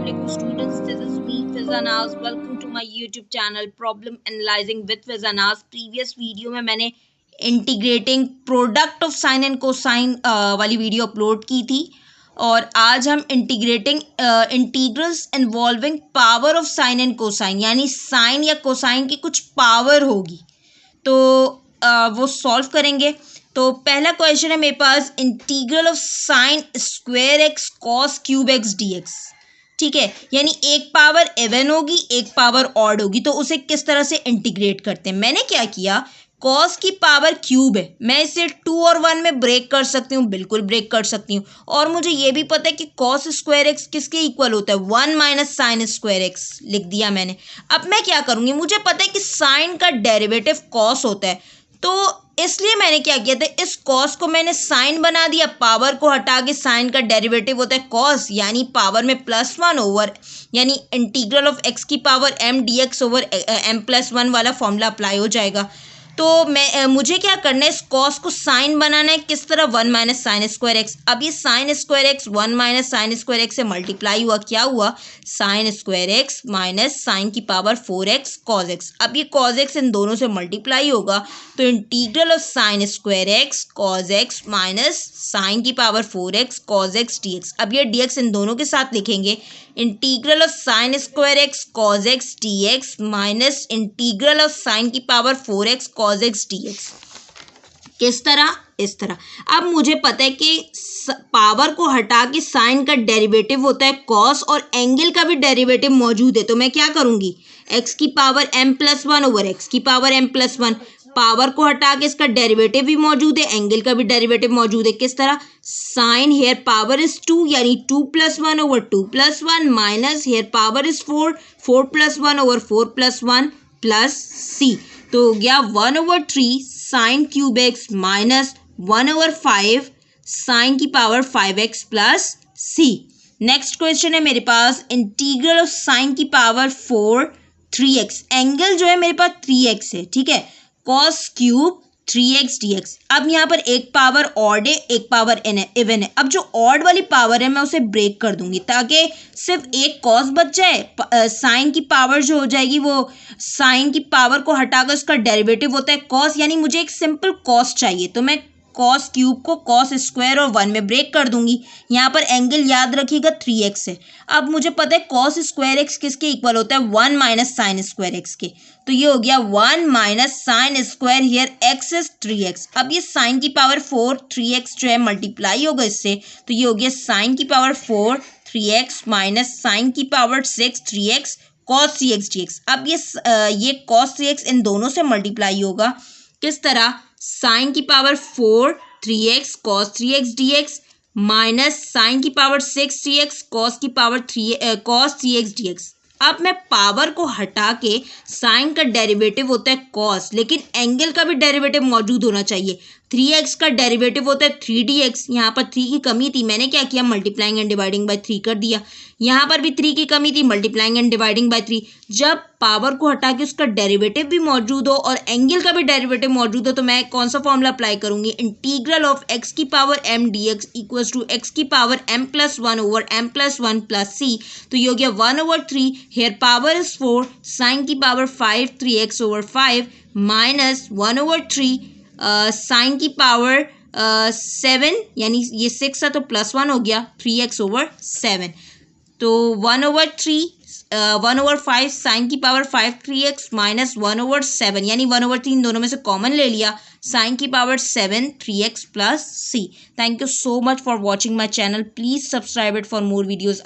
Assalamualaikum students, this is me Fizanaz. Welcome to my YouTube channel Problem Analyzing with Fizanaz. Previous video में मैंने integrating product of sine and cosine वाली video upload की थी और आज हम integrating integrals involving power of sine and cosine यानी sign या कोसाइन की कुछ पावर होगी तो वो सॉल्व करेंगे। तो पहला क्वेश्चन है मेरे पास, integral of sine square x cos cube x d x. ठीक है, यानी एक पावर इवन होगी एक पावर ऑड होगी, तो उसे किस तरह से इंटीग्रेट करते हैं। मैंने क्या किया, कॉस की पावर क्यूब है, मैं इसे 2 और 1 में ब्रेक कर सकती हूँ, बिल्कुल ब्रेक कर सकती हूँ। और मुझे ये भी पता है कि कॉस स्क्वायर एक्स किसके इक्वल होता है, 1 माइनस साइन स्क्वायर एक्स लिख दिया मैंने। अब मैं क्या करूँगी, मुझे पता है कि साइन का डेरिवेटिव कॉस होता है, तो इसलिए मैंने क्या किया था, इस कॉस को मैंने साइन बना दिया, पावर को हटा के साइन का डेरिवेटिव होता है कॉस, यानी पावर में +1 ओवर, यानी इंटीग्रल ऑफ एक्स की power m dx over m+1 वाला फॉर्मूला अप्लाई हो जाएगा। तो मुझे क्या करना है, इस कॉस को साइन बनाना है, किस तरह, 1 माइनस साइन स्क्वायर एक्स। अब ये sine square X 1 minus sine square X से मल्टीप्लाई हुआ, क्या हुआ, sine square X minus sine की पावर 4x कॉस एक्स। अब ये कॉस एक्स इन दोनों से मल्टीप्लाई होगा, तो integral of sine square x cos x minus sine की power 4x cos x d x. अब ये डी एक्स इन दोनों के साथ लिखेंगे, integral of sine square x cos x d x minus integral of sine की power 4x cos x d x. किस तरह, इस तरह। अब मुझे पता है कि पावर को हटा के साइन का डेरिवेटिव होता है कॉस और एंगल का भी डेरिवेटिव मौजूद है, तो मैं क्या करूंगी, एक्स की पावर m+1 ओवर एक्स की पावर m+1, पावर को हटा के इसका डेरिवेटिव भी मौजूद है, एंगल का भी डेरिवेटिव मौजूद है। किस तरह, साइन हेयर पावर इज 2 यानी 2+1 over 2+1 minus here power is 4 4+1 ओवर 4+1 प्लस सी, तो हो गया 1/3 sine cube x minus 1/5 sine की power 5x plus c. Next question है मेरे पास, इंटीग्रल ऑफ साइन की पावर 4 3x, एंगल जो है मेरे पास 3x है, ठीक है, कॉस क्यूब 3x dx। अब यहाँ पर एक पावर ऑड है एक पावर इवन है। अब जो ऑड वाली पावर है मैं उसे ब्रेक कर दूंगी ताकि सिर्फ एक कॉस बच जाए। साइन की पावर जो हो जाएगी वो साइन की पावर को हटाकर उसका डेरिवेटिव होता है कॉस, यानी मुझे एक सिंपल कॉस चाहिए, तो मैं कॉस क्यूब को कॉस स्क्वायर और 1 में ब्रेक कर दूंगी। यहाँ पर एंगल याद रखिएगा 3x है। अब मुझे पता है कॉस स्क्वायर एक्स किसके इक्वल होता है, 1 माइनस साइन स्क्वायर एक्स के, तो ये हो गया 1 minus sine square here x is 3x। अब ये साइन की पावर 4 3x जो है मल्टीप्लाई होगा इससे, तो ये हो गया साइन की पावर 4 3x माइनस साइन की power 6 3x cos 3x dx। अब ये कॉस 3x इन दोनों से मल्टीप्लाई होगा, किस तरह, साइन की power 4 3x cos 3x dx minus sine की पावर 6 3x कॉस की पावर कॉस 3x dx। अब मैं पावर को हटा के साइन का डेरिवेटिव होता है कॉस, लेकिन एंगल का भी डेरिवेटिव मौजूद होना चाहिए। 3x का डेरिवेटिव होता है 3dx, यहाँ पर 3 की कमी थी, मैंने क्या किया, मल्टीप्लाइंग एंड डिवाइडिंग बाय 3 कर दिया। यहाँ पर भी 3 की कमी थी, मल्टीप्लाइंग एंड डिवाइडिंग बाय 3। जब पावर को हटा के उसका डेरिवेटिव भी मौजूद हो और एंगल का भी डेरिवेटिव मौजूद हो, तो मैं कौन सा फॉर्मूला अप्लाई करूंगी, इंटीग्रल ऑफ एक्स की power m dx equals to x की power m+1 over m+1 plus c, तो ये हो गया 1/3 हेयर पावर इज 4 साइन की power 5 3x over 5 minus 1/3 sine की पावर 7, यानी ये 6 है तो +1 हो गया 3x ओवर 7, तो 1/5 साइन की पावर 5 3x माइनस 1/7, यानी 1/3 दोनों में से कॉमन ले लिया, साइन की power 7 3x plus C. Thank you so much for watching my channel, please subscribe it for more videos.